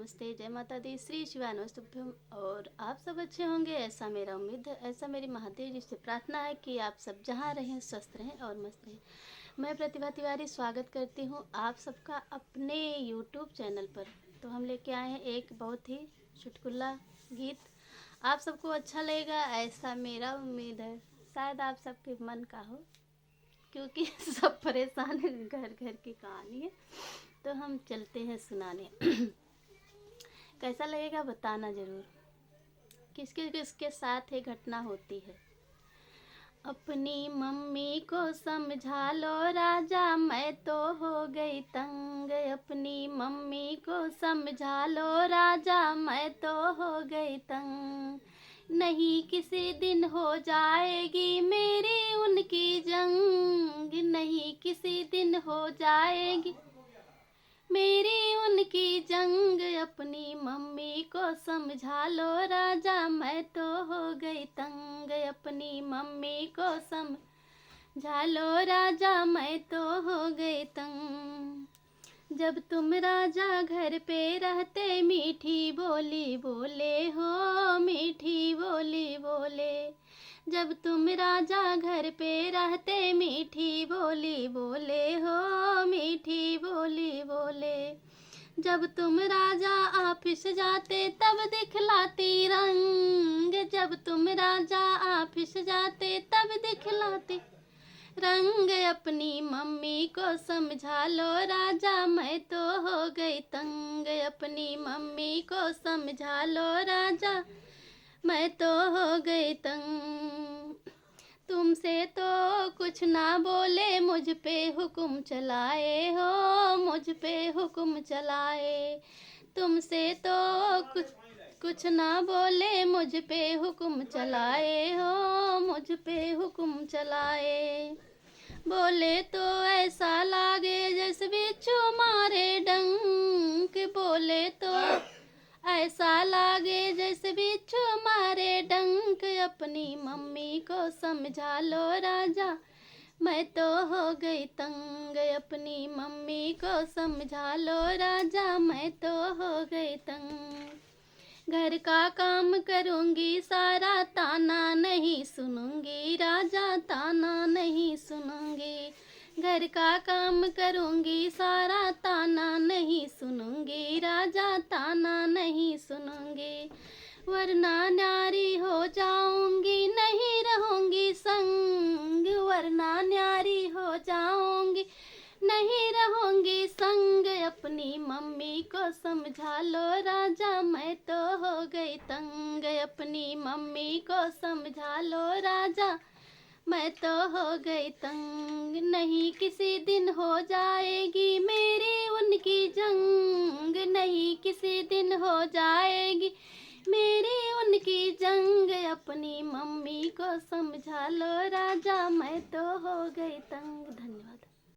नमस्ते, जय माता दी, श्री शिवानस्तुभ्यम। और आप सब अच्छे होंगे ऐसा मेरा उम्मीद है। ऐसा मेरी महादेव जी से प्रार्थना है कि आप सब जहाँ रहें स्वस्थ रहें और मस्त रहें। मैं प्रतिभा तिवारी स्वागत करती हूँ आप सबका अपने यूट्यूब चैनल पर। तो हम लेके आए हैं एक बहुत ही चुटकुला गीत, आप सबको अच्छा लगेगा ऐसा मेरा उम्मीद है। शायद आप सबके मन का हो, क्योंकि सब परेशान हैं, घर घर की कहानी है। तो हम चलते हैं सुनाने। कैसा लगेगा बताना ज़रूर, किसके किसके साथ ये घटना होती है। अपनी मम्मी को समझा लो राजा, मैं तो हो गई तंग। अपनी मम्मी को समझा लो राजा, मैं तो हो गई तंग। नहीं किसी दिन हो जाएगी मेरी उनकी जंग। नहीं किसी दिन हो जाएगी मेरी उनकी जंग। अपनी मम्मी को समझा लो राजा, मैं तो हो गई तंग। अपनी मम्मी को समझा लो राजा, मैं तो हो गई तंग। जब तुम राजा घर पे रहते मीठी बोली बोले हो, मीठी बोली बोले। जब तुम राजा घर पे रहते मीठी बोली बोले हो, मीठी बोली बोले। जब तुम राजा ऑफिस जाते तब दिखलाती रंग। जब तुम राजा ऑफिस जाते तब दिखलाती रंग। अपनी मम्मी को समझा लो राजा, मैं तो हो गई तंग। अपनी मम्मी को समझा लो राजा, मैं तो हो गई तंग। तुमसे तो कुछ ना बोले, मुझ पे हुक्म चलाए हो, मुझ पे हुक्म चलाए। तुमसे तो कुछ ना बोले, मुझ पे हुक्म चलाए हो, मुझ पे हुक्म चलाए। बोले तो ऐसा लागे जैसे बिच्छू मारे डंक। बोले तो ऐसा लागे जैसे बिच्छू मारे डंक। अपनी मम्मी को समझा लो राजा, मैं तो हो गई तंग। अपनी मम्मी को समझा लो राजा, मैं तो हो गई तंग। घर का काम करूँगी सारा, ताना नहीं सुनूंगी राजा, ताना नहीं सुनूंगी। घर का काम करूँगी सारा, ताना नहीं सुनूंगी राजा, ताना नहीं सुनूंगी। वरना न्यारी हो जाऊंगी, नहीं रहूंगी संग। वरना न्यारी हो जाऊंगी, नहीं रहूंगी संग। अपनी मम्मी को समझा लो राजा, मैं तो हो गई तंग। अपनी मम्मी को समझा लो राजा, मैं तो हो गई तंग। नहीं किसी दिन हो जाएगी मेरी उनकी जंग। नहीं किसी दिन हो जाएगी मेरी उनकी जंग। अपनी मम्मी को समझा लो राजा, मैं तो हो गई तंग। धन्यवाद।